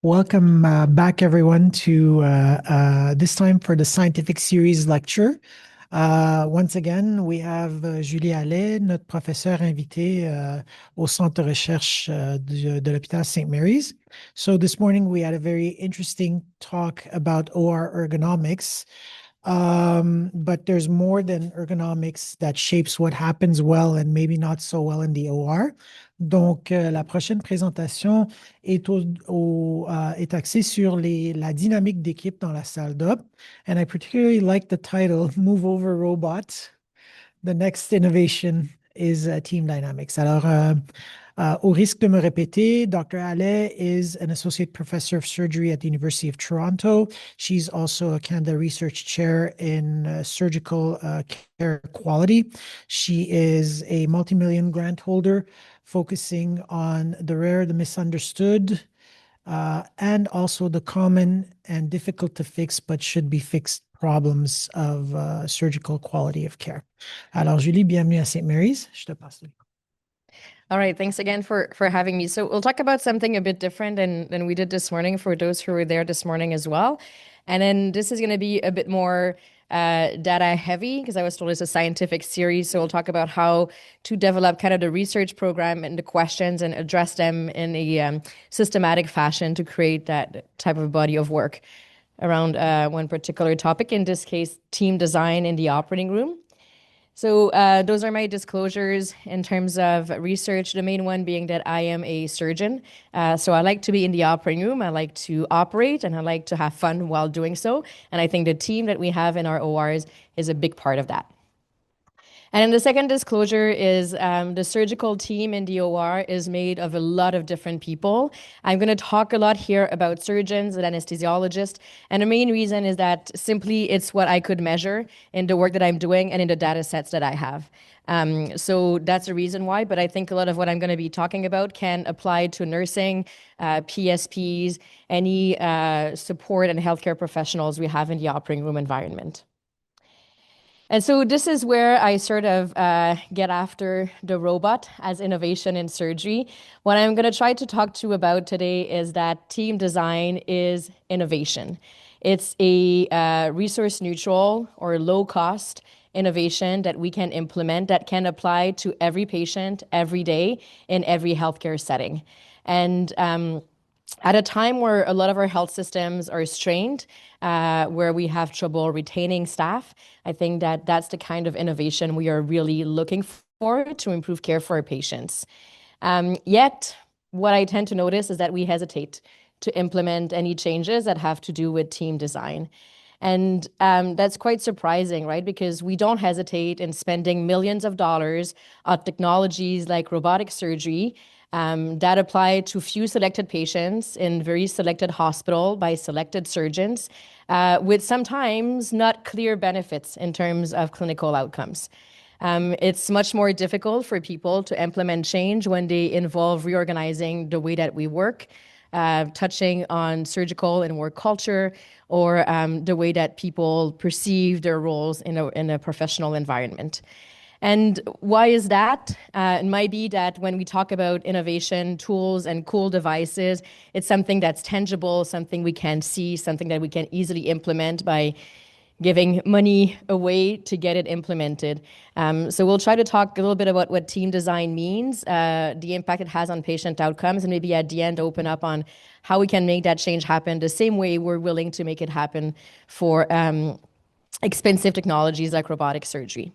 Welcome back, everyone, to this time for the Scientific Series lecture. Once again, we have Julie Hallet, notre professeur invité au Centre de recherche de l'hôpital St. Mary's. So this morning we had a very interesting talk about OR ergonomics. But there's more than ergonomics that shapes what happens well and maybe not so well in the OR. Donc, la prochaine présentation est axée sur la dynamique d'équipe dans la salle d'op. And I particularly like the title, Move Over Robot. The next innovation is team dynamics. Alors, au risque de me répéter, Dr. Hallet is an associate professor of surgery at the University of Toronto. She's also a Canada Research Chair in surgical care quality. She is a multi-million grant holder focusing on the rare, the misunderstood, and also the common and difficult to fix but should be fixed problems of surgical quality of care. Alors, Julie, bienvenue à St. Mary's. Je te passe le micro. All right, thanks again for having me. So we'll talk about something a bit different than we did this morning for those who were there this morning as well. And then this is going to be a bit more data heavy because I was told it's a scientific series. So we'll talk about how to develop kind of the research program and the questions and address them in a systematic fashion to create that type of body of work around one particular topic, in this case, team design in the operating room. So those are my disclosures in terms of research, the main one being that I am a surgeon. So I like to be in the operating room, I like to operate, and I like to have fun while doing so. And I think the team that we have in our ORs is a big part of that. And then the second disclosure is the surgical team in the OR is made of a lot of different people. I'm going to talk a lot here about surgeons and anesthesiologists. And the main reason is that simply it's what I could measure in the work that I'm doing and in the data sets that I have. So that's the reason why. But I think a lot of what I'm going to be talking about can apply to nursing, PSPs, any support and healthcare professionals we have in the operating room environment. And so this is where I sort of get after the robot as innovation in surgery. What I'm going to try to talk to you about today is that team design is innovation. It's a resource neutral or low cost innovation that we can implement that can apply to every patient every day in every healthcare setting. And at a time where a lot of our health systems are strained, where we have trouble retaining staff, I think that that's the kind of innovation we are really looking for to improve care for our patients. Yet, what I tend to notice is that we hesitate to implement any changes that have to do with team design. And that's quite surprising, right? Because we don't hesitate in spending millions of dollars on technologies like robotic surgery that apply to few selected patients in very selected hospital by selected surgeons, with sometimes not clear benefits in terms of clinical outcomes. It's much more difficult for people to implement change when they involve reorganizing the way that we work, touching on surgical and work culture, or the way that people perceive their roles in a professional environment. And why is that? It might be that when we talk about innovation, tools, and cool devices, it's something that's tangible, something we can see, something that we can easily implement by giving money away to get it implemented. So we'll try to talk a little bit about what team design means, the impact it has on patient outcomes, and maybe at the end open up on how we can make that change happen the same way we're willing to make it happen for expensive technologies like robotic surgery.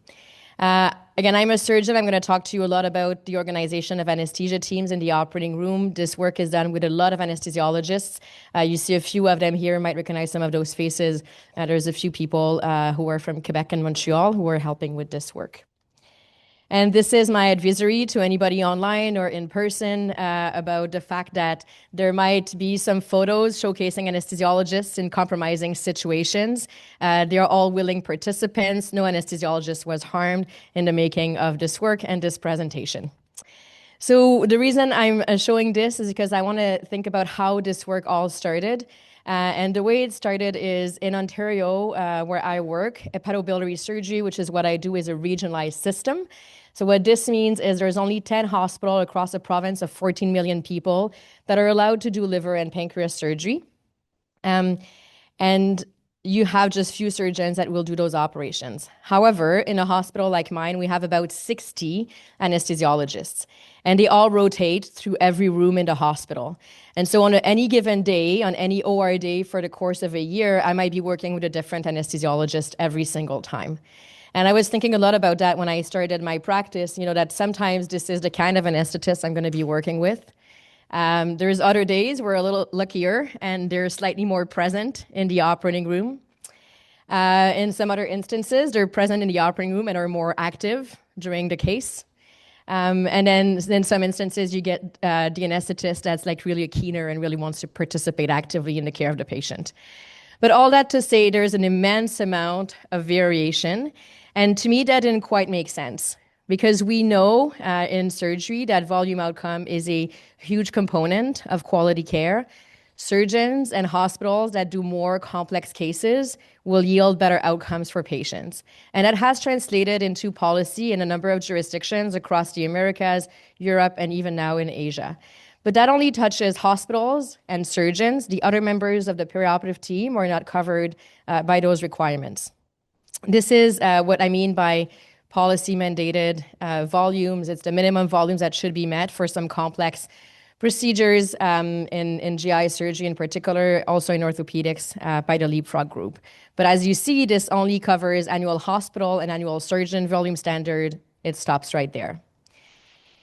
Again, I'm a surgeon. I'm going to talk to you a lot about the organization of anesthesia teams in the operating room. This work is done with a lot of anesthesiologists. You see a few of them here, might recognize some of those faces. There's a few people who are from Quebec and Montreal who are helping with this work. And this is my advisory to anybody online or in person about the fact that there might be some photos showcasing anesthesiologists in compromising situations. They are all willing participants. No anesthesiologist was harmed in the making of this work and this presentation. So the reason I'm showing this is because I want to think about how this work all started. And the way it started is in Ontario, where I work, hepatobiliary surgery, which is what I do, is a regionalized system. So what this means is there's only 10 hospitals across a province of 14 million people that are allowed to do liver and pancreas surgery. Um, and you have just few surgeons that will do those operations. However, in a hospital like mine, we have about 60 anesthesiologists, and they all rotate through every room in the hospital. And so on any given day, on any OR day for the course of a year, I might be working with a different anesthesiologist every single time. And I was thinking a lot about that when I started my practice, that sometimes this is the kind of anesthetist I'm going to be working with. There's other days we're a little luckier and they're slightly more present in the operating room. In some other instances, they're present in the operating room and are more active during the case. And then in some instances, you get the anesthetist that's like really a keener and really wants to participate actively in the care of the patient. But all that to say, there's an immense amount of variation. And to me, that didn't quite make sense because we know in surgery that volume outcome is a huge component of quality care. Surgeons and hospitals that do more complex cases will yield better outcomes for patients. And that has translated into policy in a number of jurisdictions across the Americas, Europe, and even now in Asia. But that only touches hospitals and surgeons. The other members of the perioperative team are not covered by those requirements. This is what I mean by policy mandated volumes. It's the minimum volumes that should be met for some complex procedures in GI surgery in particular, also in orthopedics by the Leapfrog group. But as you see, this only covers annual hospital and annual surgeon volume standard. It stops right there.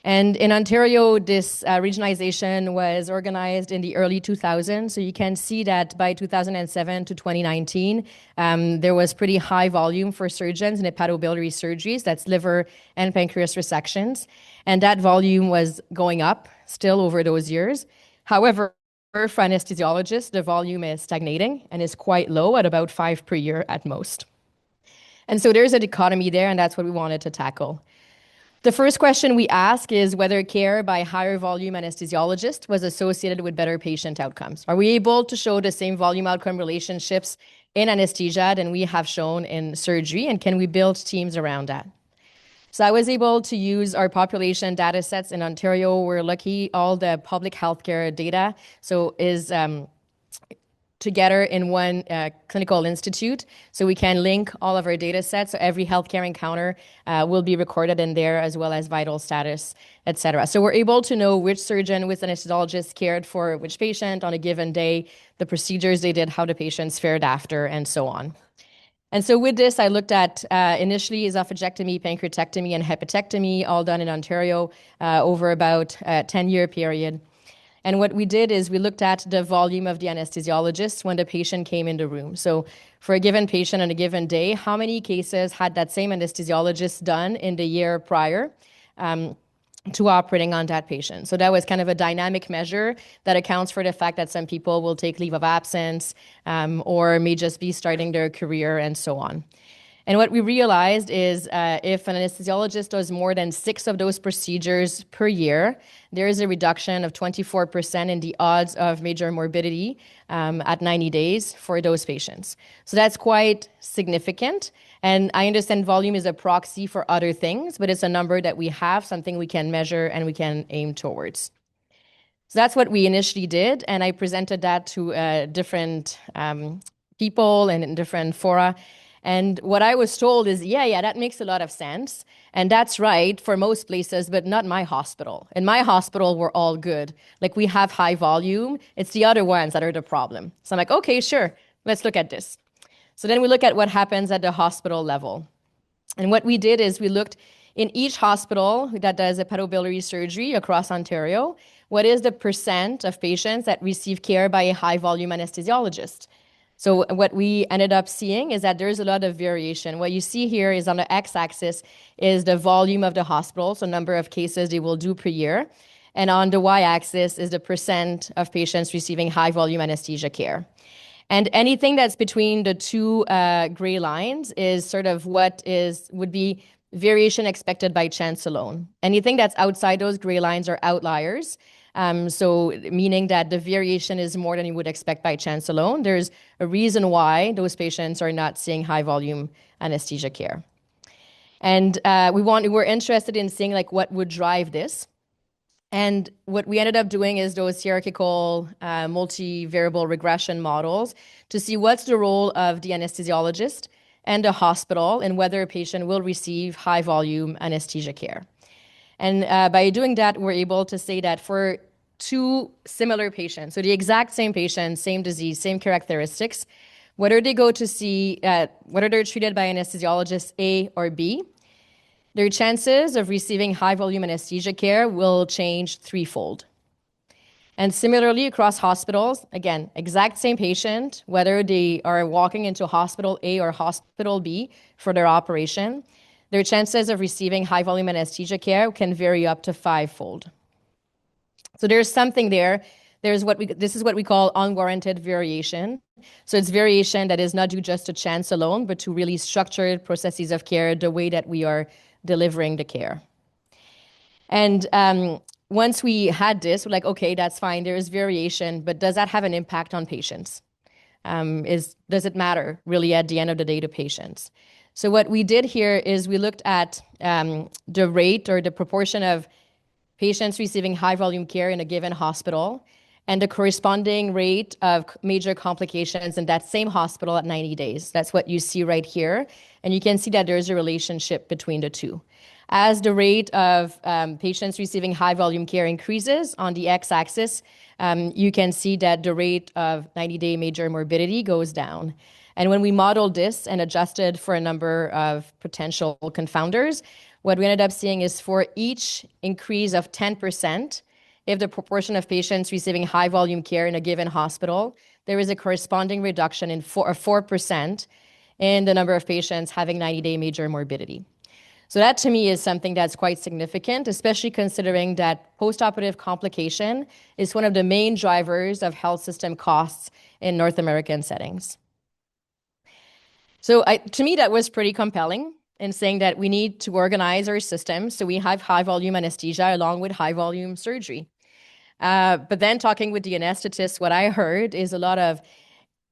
And in Ontario, this regionalization was organized in the early 2000s. So you can see that by 2007 to 2019, there was pretty high volume for surgeons in hepatobiliary surgeries, that's liver and pancreas resections. And that volume was going up still over those years. However, for anesthesiologists, the volume is stagnating and is quite low at about 5 per year at most. And so there's a dichotomy there, and that's what we wanted to tackle. The first question we ask is whether care by higher volume anesthesiologist was associated with better patient outcomes. Are we able to show the same volume outcome relationships in anesthesia than we have shown in surgery, and can we build teams around that? So I was able to use our population data sets in Ontario. We're lucky all the public healthcare data is together in one clinical institute. So we can link all of our data sets. So every healthcare encounter will be recorded in there, as well as vital status, et cetera. So we're able to know which surgeon, which anesthesiologist cared for which patient on a given day, the procedures they did, how the patients fared after, and so on. And so with this, I looked at initially esophagectomy, pancreatectomy, and hepatectomy, all done in Ontario over about a 10-year period. And what we did is we looked at the volume of the anesthesiologist when the patient came in the room. So for a given patient on a given day, how many cases had that same anesthesiologist done in the year prior to operating on that patient? So that was kind of a dynamic measure that accounts for the fact that some people will take leave of absence or may just be starting their career and so on. And what we realized is if an anesthesiologist does more than 6 of those procedures per year, there is a reduction of 24% in the odds of major morbidity at 90 days for those patients. So that's quite significant. And I understand volume is a proxy for other things, but it's a number that we have, something we can measure and we can aim towards. So that's what we initially did. And I presented that to different people and in different fora. And what I was told is, yeah, that makes a lot of sense. And that's right for most places, but not my hospital. In my hospital, we're all good. Like we have high volume. It's the other ones that are the problem. So I'm like, okay, sure. Let's look at this. So then we look at what happens at the hospital level. And what we did is we looked in each hospital that does hepatobiliary surgery across Ontario, what is the percent of patients that receive care by a high volume anesthesiologist? So what we ended up seeing is that there's a lot of variation. What you see here is on the x-axis is the volume of the hospital, so number of cases they will do per year. And on the y-axis is the percent of patients receiving high volume anesthesia care. And anything that's between the two gray lines is sort of would be variation expected by chance alone. Anything that's outside those gray lines are outliers. So meaning that the variation is more than you would expect by chance alone. There's a reason why those patients are not seeing high volume anesthesia care. And we were interested in seeing like what would drive this. And what we ended up doing is those hierarchical multivariable regression models to see what's the role of the anesthesiologist and the hospital and whether a patient will receive high volume anesthesia care. And by doing that, we're able to say that for two similar patients, so the exact same patient, same disease, same characteristics, whether they go to see, whether they're treated by anesthesiologist A or B, their chances of receiving high volume anesthesia care will change threefold. And similarly, across hospitals, again, exact same patient, whether they are walking into hospital A or hospital B for their operation, their chances of receiving high volume anesthesia care can vary up to fivefold. So there's something there. This is what we call unwarranted variation. So it's variation that is not due just to chance alone, but to really structured processes of care, the way that we are delivering the care. And once we had this, we're like, okay, that's fine. There is variation, but does that have an impact on patients? Does it matter really at the end of the day to patients? So what we did here is we looked at the rate or the proportion of patients receiving high volume care in a given hospital and the corresponding rate of major complications in that same hospital at 90 days. That's what you see right here. And you can see that there's a relationship between the two. As the rate of patients receiving high volume care increases on the x-axis, you can see that the rate of 90-day major morbidity goes down. And when we modeled this and adjusted for a number of potential confounders, what we ended up seeing is for each increase of 10%, if the proportion of patients receiving high volume care in a given hospital, there is a corresponding reduction of 4% in the number of patients having 90-day major morbidity. So that to me is something that's quite significant, especially considering that postoperative complication is one of the main drivers of health system costs in North American settings. So to me, that was pretty compelling in saying that we need to organize our system so we have high volume anesthesia along with high volume surgery. But then talking with the anesthetist, what I heard is a lot of,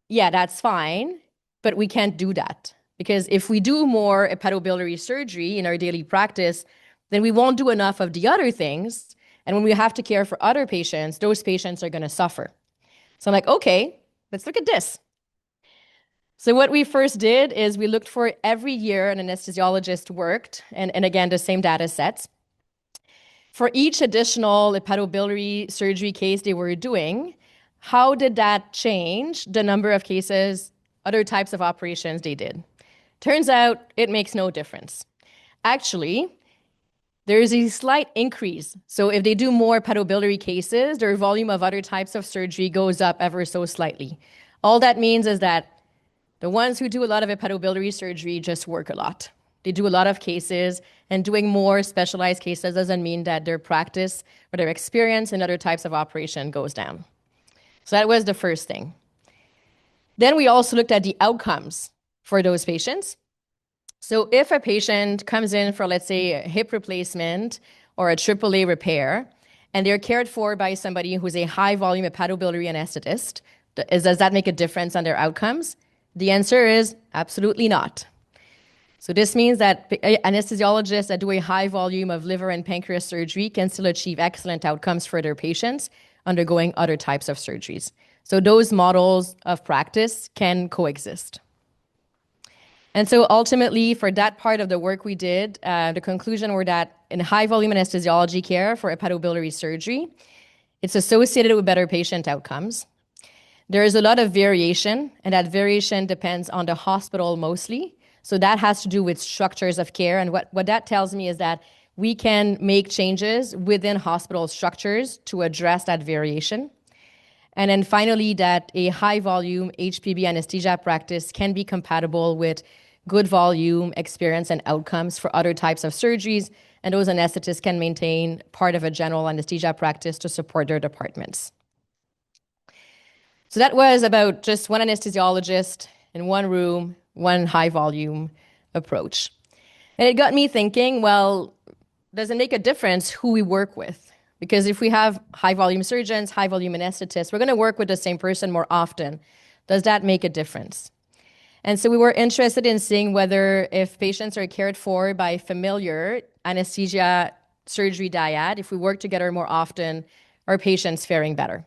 yeah, that's fine, but we can't do that. Because if we do more hepatobiliary surgery in our daily practice, then we won't do enough of the other things. And when we have to care for other patients, those patients are going to suffer. So I'm like, okay, let's look at this. So what we first did is we looked for every year an anesthesiologist worked, and again, the same data sets. For each additional hepatobiliary surgery case they were doing, how did that change the number of cases, other types of operations they did? Turns out it makes no difference. Actually, there is a slight increase. So if they do more hepatobiliary cases, their volume of other types of surgery goes up ever so slightly. All that means is that the ones who do a lot of hepatobiliary surgery just work a lot. They do a lot of cases, and doing more specialized cases doesn't mean that their practice or their experience in other types of operation goes down. So that was the first thing. Then we also looked at the outcomes for those patients. So if a patient comes in for, let's say, a hip replacement or a AAA repair, and they're cared for by somebody who's a high volume hepatobiliary anesthetist, does that make a difference on their outcomes? The answer is absolutely not. So this means that anesthesiologists that do a high volume of liver and pancreas surgery can still achieve excellent outcomes for their patients undergoing other types of surgeries. So those models of practice can coexist. And so ultimately, for that part of the work we did, the conclusion were that in high volume anesthesiology care for hepatobiliary surgery, it's associated with better patient outcomes. There is a lot of variation, and that variation depends on the hospital mostly. So that has to do with structures of care. And what that tells me is that we can make changes within hospital structures to address that variation. And then finally, that a high volume HPB anesthesia practice can be compatible with good volume experience and outcomes for other types of surgeries. And those anesthetists can maintain part of a general anesthesia practice to support their departments. So that was about just one anesthesiologist in one room, one high volume approach. And it got me thinking, well, does it make a difference who we work with? Because if we have high volume surgeons, high volume anesthetists, we're going to work with the same person more often. Does that make a difference? And so we were interested in seeing whether if patients are cared for by familiar anesthesia surgery dyad, if we work together more often, are patients faring better?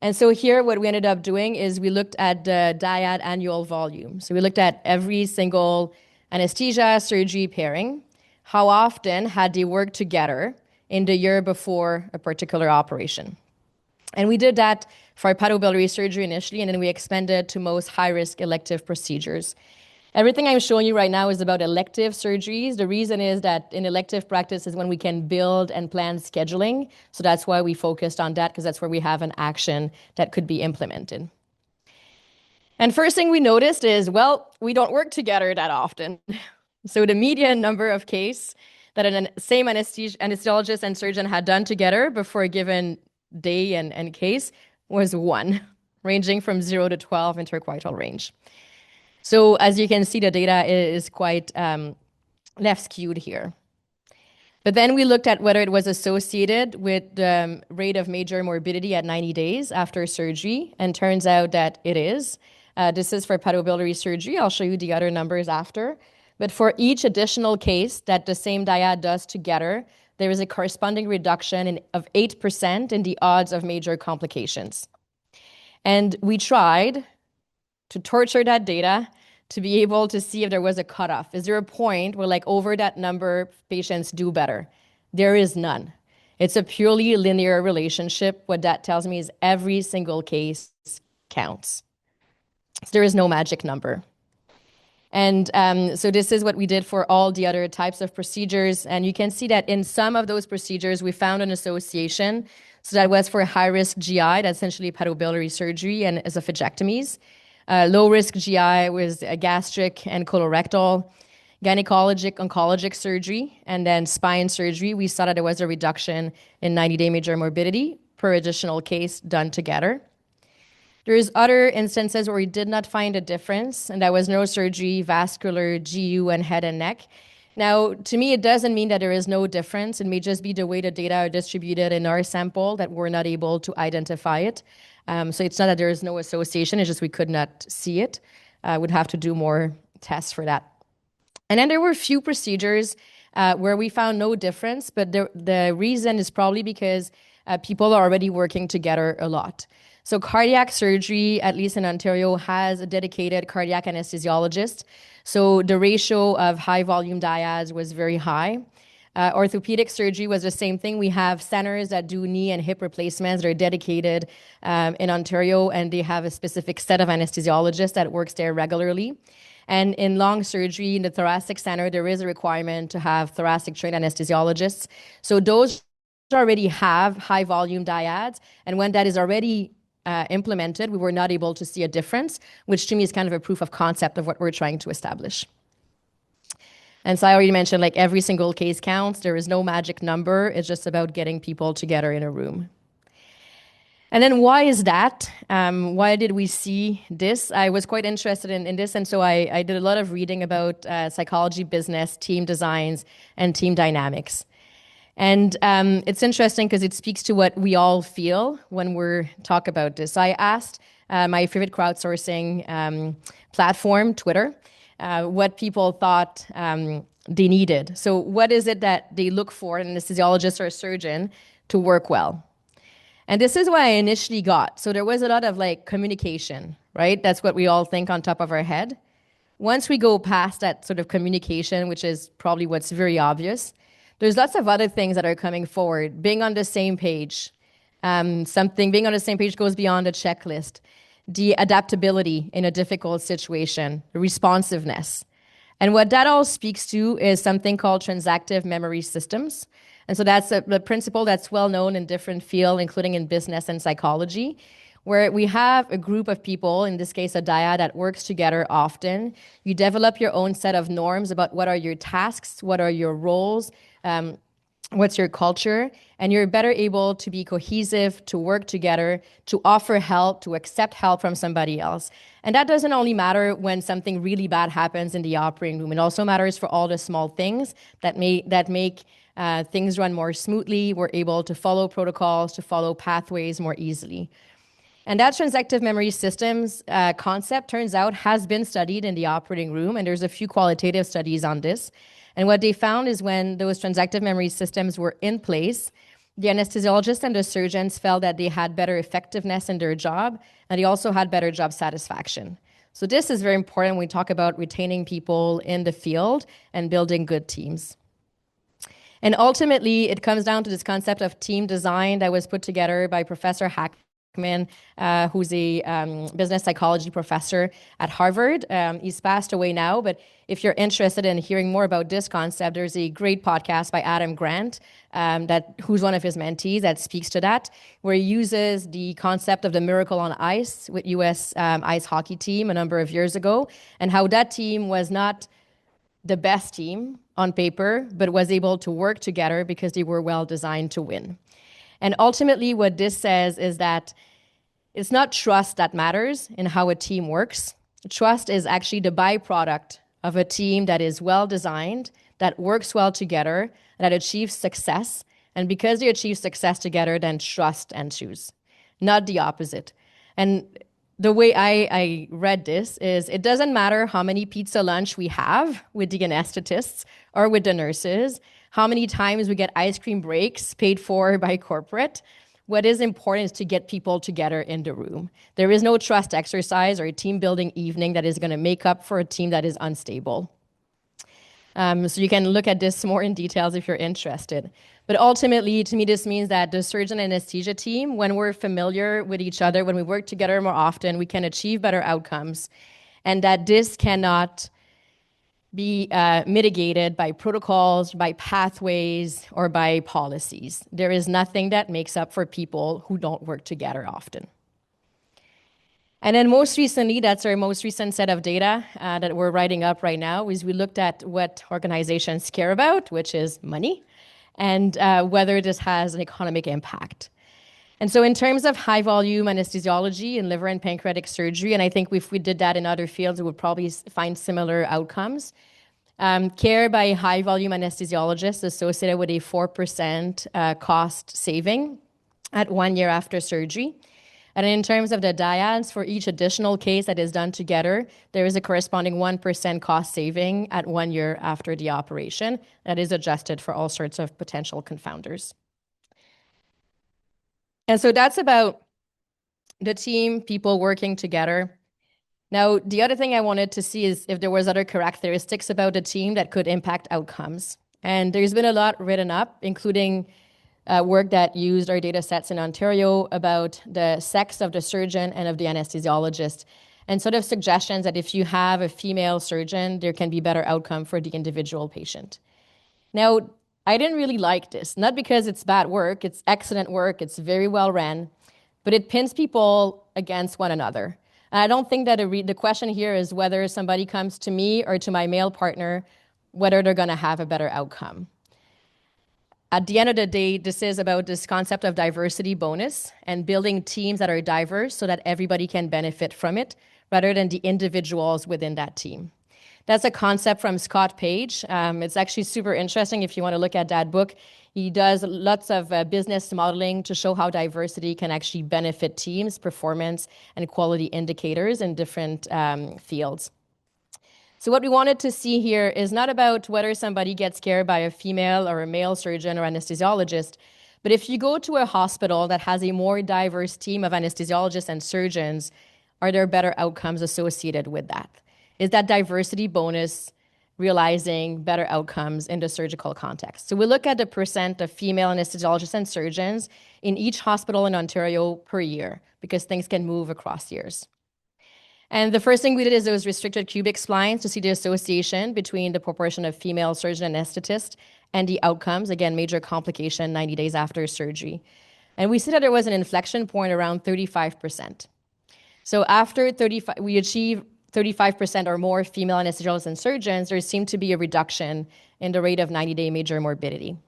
And so here, what we ended up doing is we looked at the dyad annual volume. So we looked at every single anesthesia surgery pairing. How often had they worked together in the year before a particular operation? And we did that for hepatobiliary surgery initially, and then we expanded to most high-risk elective procedures. Everything I'm showing you right now is about elective surgeries. The reason is that in elective practice is when we can build and plan scheduling. So that's why we focused on that, because that's where we have an action that could be implemented. And first thing we noticed is, well, we don't work together that often. So the median number of cases that a same anesthesiologist and surgeon had done together before a given day and case was 1, ranging from 0 to 12 interquartile range. So as you can see, the data is quite left skewed here. But then we looked at whether it was associated with the rate of major morbidity at 90 days after surgery, and turns out that it is. This is for hepatobiliary surgery. I'll show you the other numbers after. But for each additional case that the same dyad does together, there is a corresponding reduction of 8% in the odds of major complications. And we tried to torture that data to be able to see if there was a cutoff. Is there a point where, like, over that number, patients do better? There is none. It's a purely linear relationship. What that tells me is every single case counts. So there is no magic number. And so this is what we did for all the other types of procedures. And you can see that in some of those procedures, we found an association. So that was for high-risk GI, that's essentially hepatobiliary surgery and esophagectomies. Low-risk GI was gastric and colorectal, gynecologic, oncologic surgery, and then spine surgery. We saw that there was a reduction in 90-day major morbidity per additional case done together. There's other instances where we did not find a difference, and that was neurosurgery, vascular, GU, and head and neck. Now, to me, it doesn't mean that there is no difference. It may just be the way the data are distributed in our sample that we're not able to identify it. So it's not that there is no association, it's just we could not see it. Would have to do more tests for that. And then there were a few procedures where we found no difference, but the reason is probably because people are already working together a lot. So cardiac surgery, at least in Ontario, has a dedicated cardiac anesthesiologist. So the ratio of high volume dyads was very high. Orthopedic surgery was the same thing. We have centers that do knee and hip replacements that are dedicated in Ontario, and they have a specific set of anesthesiologists that works there regularly. And in lung surgery, in the thoracic center, there is a requirement to have thoracic trained anesthesiologists. So those already have high volume dyads, and when that is already implemented, we were not able to see a difference, which to me is kind of a proof of concept of what we're trying to establish. And so I already mentioned, like, every single case counts. There is no magic number. It's just about getting people together in a room. And then why is that? Why did we see this? I was quite interested in this, and so I did a lot of reading about psychology, business, team designs, and team dynamics. And it's interesting because it speaks to what we all feel when we talk about this. I asked my favorite crowdsourcing platform, Twitter, what people thought they needed. So what is it that they look for in an anesthesiologist or a surgeon to work well? And this is what I initially got. So there was a lot of, like, communication, right? That's what we all think on top of our head. Once we go past that sort of communication, which is probably what's very obvious, there's lots of other things that are coming forward. Being on the same page. Being on the same page goes beyond a checklist. The adaptability in a difficult situation, the responsiveness. And what that all speaks to is something called transactive memory systems. And so that's a principle that's well known in different fields, including in business and psychology, where we have a group of people, in this case a dyad, that works together often. You develop your own set of norms about what are your tasks, what are your roles, what's your culture, and you're better able to be cohesive, to work together, to offer help, to accept help from somebody else. And that doesn't only matter when something really bad happens in the operating room. It also matters for all the small things that make things run more smoothly. We're able to follow protocols, to follow pathways more easily. And that transactive memory systems concept turns out has been studied in the operating room, and there's a few qualitative studies on this. And what they found is when those transactive memory systems were in place, the anesthesiologists and the surgeons felt that they had better effectiveness in their job, and they also had better job satisfaction. So this is very important when we talk about retaining people in the field and building good teams. And ultimately, it comes down to this concept of team design that was put together by Professor Hackman, who's a business psychology professor at Harvard. He's passed away now, but if you're interested in hearing more about this concept, there's a great podcast by Adam Grant, who's one of his mentees that speaks to that, where he uses the concept of the miracle on ice with U.S. Ice hockey team a number of years ago, and how that team was not the best team on paper, but was able to work together because they were well designed to win. And ultimately, what this says is that it's not trust that matters in how a team works. Trust is actually the byproduct of a team that is well designed, that works well together, that achieves success. And because they achieve success together, then trust ensues, not the opposite. And the way I read this is it doesn't matter how many pizza lunch we have with the anesthetists or with the nurses, how many times we get ice cream breaks paid for by corporate. What is important is to get people together in the room. There is no trust exercise or a team building evening that is going to make up for a team that is unstable. So you can look at this more in details if you're interested. But ultimately, to me, this means that the surgeon anesthesia team, when we're familiar with each other, when we work together more often, we can achieve better outcomes. And that this cannot be mitigated by protocols, by pathways, or by policies. There is nothing that makes up for people who don't work together often. And then most recently, that's our most recent set of data that we're writing up right now, is we looked at what organizations care about, which is money, and whether this has an economic impact. And so in terms of high volume anesthesiology in liver and pancreatic surgery, and I think if we did that in other fields, we would probably find similar outcomes. Care by high volume anesthesiologists associated with a 4% cost saving at 1 year after surgery. And in terms of the dyads, for each additional case that is done together, there is a corresponding 1% cost saving at 1 year after the operation that is adjusted for all sorts of potential confounders. And so that's about the team, people working together. Now, the other thing I wanted to see is if there was other characteristics about the team that could impact outcomes. And there's been a lot written up, including work that used our data sets in Ontario about the sex of the surgeon and of the anesthesiologist, and sort of suggestions that if you have a female surgeon, there can be better outcome for the individual patient. Now, I didn't really like this, not because it's bad work, it's excellent work, it's very well ran, but it pins people against one another. And I don't think that the question here is whether somebody comes to me or to my male partner, whether they're going to have a better outcome. At the end of the day, this is about this concept of diversity bonus and building teams that are diverse so that everybody can benefit from it rather than the individuals within that team. That's a concept from Scott Page. It's actually super interesting if you want to look at that book. He does lots of business modeling to show how diversity can actually benefit teams, performance, and quality indicators in different fields. So what we wanted to see here is not about whether somebody gets cared by a female or a male surgeon or anesthesiologist, but if you go to a hospital that has a more diverse team of anesthesiologists and surgeons, are there better outcomes associated with that? Is that diversity bonus realizing better outcomes in the surgical context? So we look at the percent of female anesthesiologists and surgeons in each hospital in Ontario per year, because things can move across years. And the first thing we did is those restricted cubic splines to see the association between the proportion of female surgeon anesthetist and the outcomes, again, major complication 90 days after surgery. And we see that there was an inflection point around 35%. So after we achieve 35% or more female anesthesiologists and surgeons, there seemed to be a reduction in the rate of 90-day major morbidity.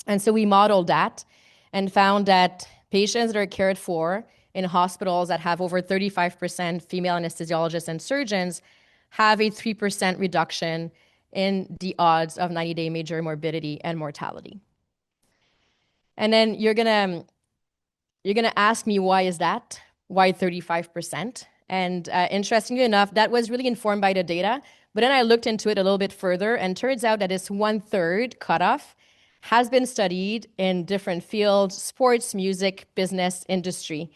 And so we modeled that and found that patients that are cared for in hospitals that have over 35% female anesthesiologists and surgeons have a 3% reduction in the odds of 90-day major morbidity and mortality. And then you're gonna ask me, why is that? Why 35%? And interestingly enough, that was really informed by the data. But then I looked into it a little bit further, and turns out that this 1/3 cutoff has been studied in different fields: sports, music, business, industry.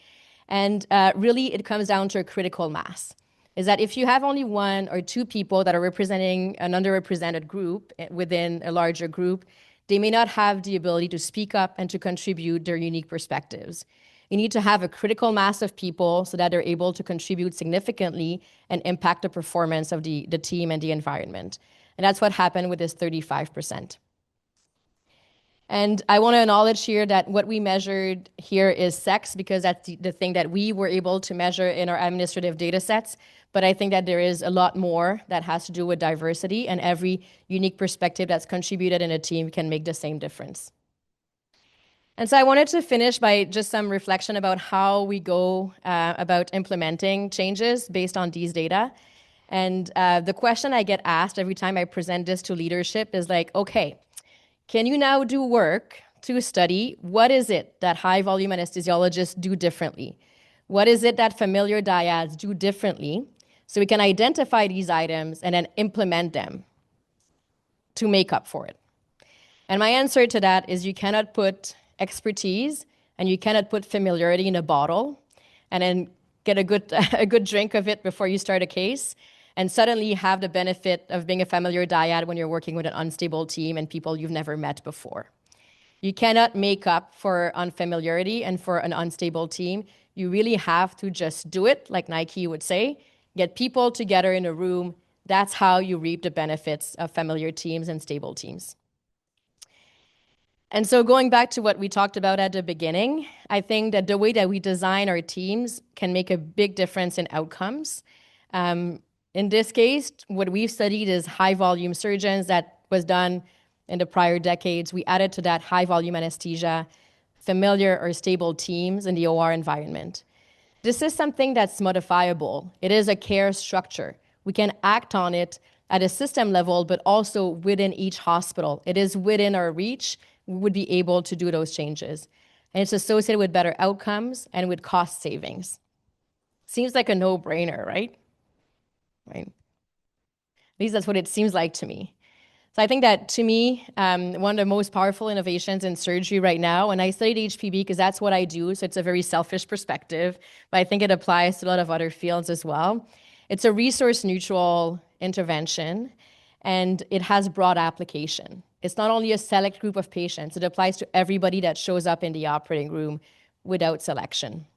And really, it comes down to a critical mass. Is that if you have only one or two people that are representing an underrepresented group within a larger group, they may not have the ability to speak up and to contribute their unique perspectives. You need to have a critical mass of people so that they're able to contribute significantly and impact the performance of the team and the environment. And that's what happened with this 35%. And I want to acknowledge here that what we measured here is sex, because that's the thing that we were able to measure in our administrative data sets. But I think that there is a lot more that has to do with diversity, and every unique perspective that's contributed in a team can make the same difference. And so I wanted to finish by just some reflection about how we go about implementing changes based on these data. And the question I get asked every time I present this to leadership is like, okay, can you now do work to study what is it that high volume anesthesiologists do differently? What is it that familiar dyads do differently? So we can identify these items and then implement them to make up for it. And my answer to that is you cannot put expertise and you cannot put familiarity in a bottle and then get a good drink of it before you start a case and suddenly have the benefit of being a familiar dyad when you're working with an unstable team and people you've never met before. You cannot make up for unfamiliarity and for an unstable team. You really have to just do it, like Nike would say, get people together in a room. That's how you reap the benefits of familiar teams and stable teams. And so going back to what we talked about at the beginning, I think that the way that we design our teams can make a big difference in outcomes. In this case, what we've studied is high-volume surgeons. That was done in the prior decades. We added to that high-volume anesthesia, familiar or stable teams in the OR environment. This is something that's modifiable. It is a care structure. We can act on it at a system level, but also within each hospital. It is within our reach. We would be able to do those changes. And it's associated with better outcomes and with cost savings. Seems like a no-brainer, right? Right. At least that's what it seems like to me. So I think that, to me, one of the most powerful innovations in surgery right now, and I studied HPB because that's what I do, so it's a very selfish perspective, but I think it applies to a lot of other fields as well. It's a resource-neutral intervention, and it has broad application. It's not only a select group of patients, it applies to everybody that shows up in the operating room without selection.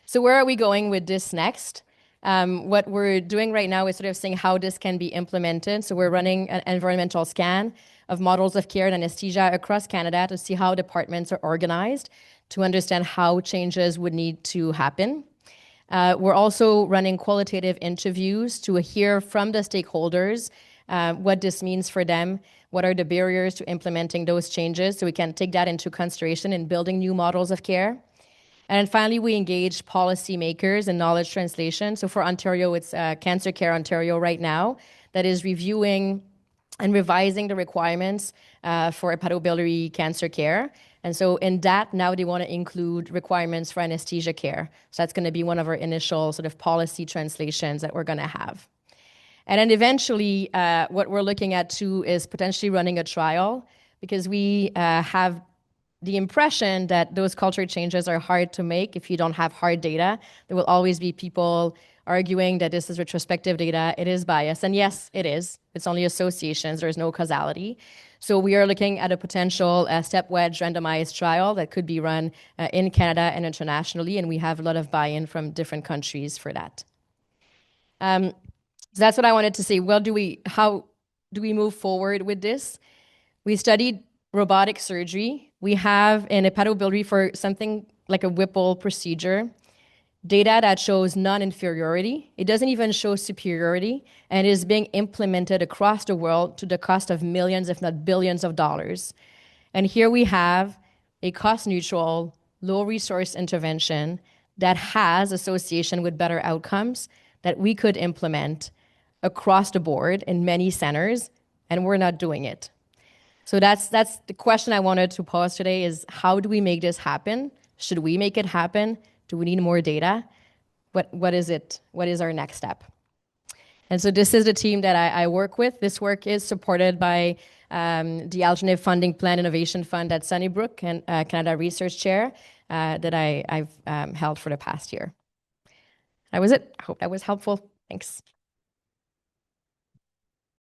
So where are we going with this next? What we're doing right now is sort of seeing how this can be implemented. So we're running an environmental scan of models of care and anesthesia across Canada to see how departments are organized, to understand how changes would need to happen. We're also running qualitative interviews to hear from the stakeholders what this means for them, what are the barriers to implementing those changes, so we can take that into consideration in building new models of care. And finally, we engage policymakers in knowledge translation. So for Ontario, it's Cancer Care Ontario right now that is reviewing and revising the requirements for hepatobiliary cancer care. And so in that, now they want to include requirements for anesthesia care. So that's going to be one of our initial sort of policy translations that we're going to have. And then eventually, what we're looking at too is potentially running a trial, because we have the impression that those culture changes are hard to make if you don't have hard data. There will always be people arguing that this is retrospective data. It is biased. And yes, it is. It's only associations. There's no causality. So we are looking at a potential step wedge randomized trial that could be run in Canada and internationally. And we have a lot of buy-in from different countries for that. So that's what I wanted to say. Well, how do we move forward with this? We studied robotic surgery. We have in hepatobiliary for something like a Whipple procedure, data that shows non-inferiority. It doesn't even show superiority, and it is being implemented across the world to the cost of millions, if not billions of dollars. And here we have a cost-neutral, low-resource intervention that has association with better outcomes that we could implement across the board in many centers, and we're not doing it. So that's the question I wanted to pose today is, how do we make this happen? Should we make it happen? Do we need more data? What is it? What is our next step? And so this is the team that I work with. This work is supported by the Algenave Funding Plan Innovation Fund at Sunnybrook and Canada Research Chair that I've held for the past year. That was it. I hope that was helpful. Thanks.